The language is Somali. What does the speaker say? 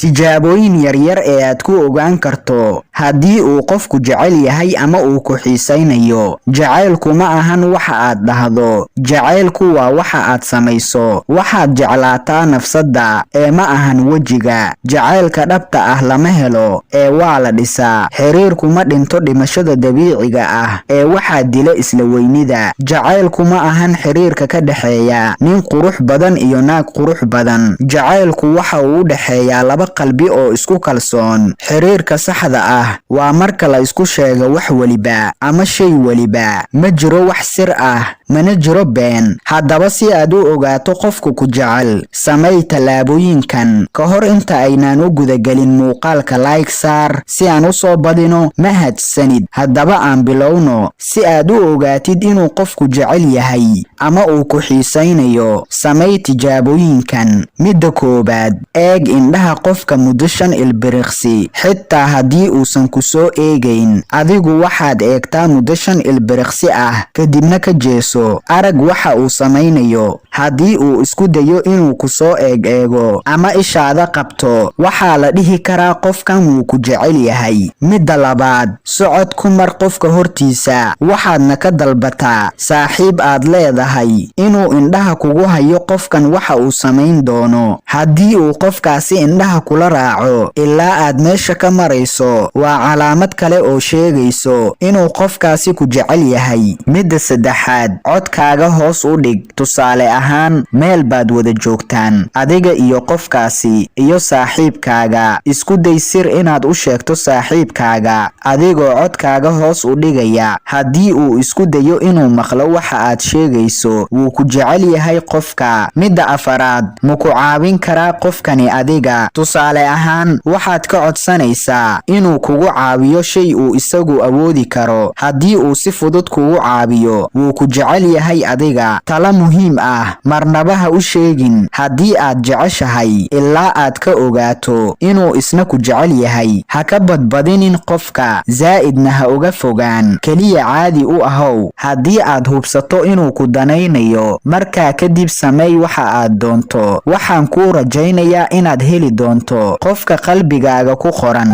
tijaabooyin yaryar ee aad ku ogaan karto haddii uu qofku jecel yahay ama uu ku xiisaynayo. Jacaylku ma ahan waxa aad dhahdo, jacaylku waa waxa aad samayso. Waxaad jeclaataa nafsadda ee ma ahan wejiga. Jacaylka dhabta ah lama helo ee waa la dhisaa. Xiriirku ma dhinto dhimashada dabiiciga ah ee waxaa dila isla weynida. Jacaylku ma ahan xiriirka ka dhexeeya nin qurux badan iyo naag qurux badan. Jacaylku waxa uu u dhexeeyaa laba qalbi oo isku kalsoon. Xiriirka saxda ah waa marka la isku sheego wax waliba ama shay waliba. Ma jiro wax sir ah, mana jiro been. Haddaba si aad u ogaato qofku ku jecel, samey tallaabooyinkan ka hor inta aynaan u gudagelin muuqaalka. Like saar si aan u soo badino. Mahadsanid. Haddaba aan bilowno. Si aad u ogaatid inuu qofku jecel yahay ama uu ku xiisaynayo, samey tijaabooyinkan. Midda koobaad, eeg indhaha qofka muddo 5 ilbiriqsi. Xitaa haddii uusan ku soo eegayn, adigu waxaad eegtaa muddo 5 ilbiriqsi ah, kadibna ka jeeso. Arag waxa uu samaynayo. Haddii uu isku dayo inuu ku soo eego ama ishaada qabto, waxaa la dhihi karaa qofkan wuu ku jecel yahay. Midda labaad, socod ku mar qofka hortiisa. Waxaadna ka dalbataa saaxiib aad leedahay inuu indhaha kugu hayo qofkan waxa uu samayn doono. Haddii uu qofkaasi indhaha kula raaco ilaa aad meesha ka marayso, waa calaamad kale oo sheegayso inuu qofkaasi ku jecel yahay. Midda saddexaad, codkaaga hoos u dhig. Tusaale ahaan, meel baad wada joogtaan, adiga iyo qofkaasi iyo saaxiibkaaga. Isku day sir inaad u sheegto saaxiibkaaga adigoo codkaaga hoos u dhigaya. Haddii uu isku dayo inuu maqlo waxa aad sheegayso, wuu ku jecel yahay qofka. Midda afaraad, ma ku caawin karaa qofkani adiga? Tusaale ahaan, waxaad ka codsanaysaa inuu kugu caawiyo shay uu isagu awoodi karo. Haddii uu si fudud kugu caawiyo, wuu ku jecel yahay adiga. Talo muhiim ah, marnaba ha u sheegin haddii aad jeceshahay ilaa aad ka ogaato inuu isna ku jecel yahay. Ha ka badbadinin qofka, zaa'idna ha uga fogaan. Keliya caadi u ahow. Haddii aad hubsato inuu ku danaynayo, markaa kadib samey waxa aad doonto. Waxaan kuu rajaynayaa inaad heli doonto qofka qalbigaaga ku qoran.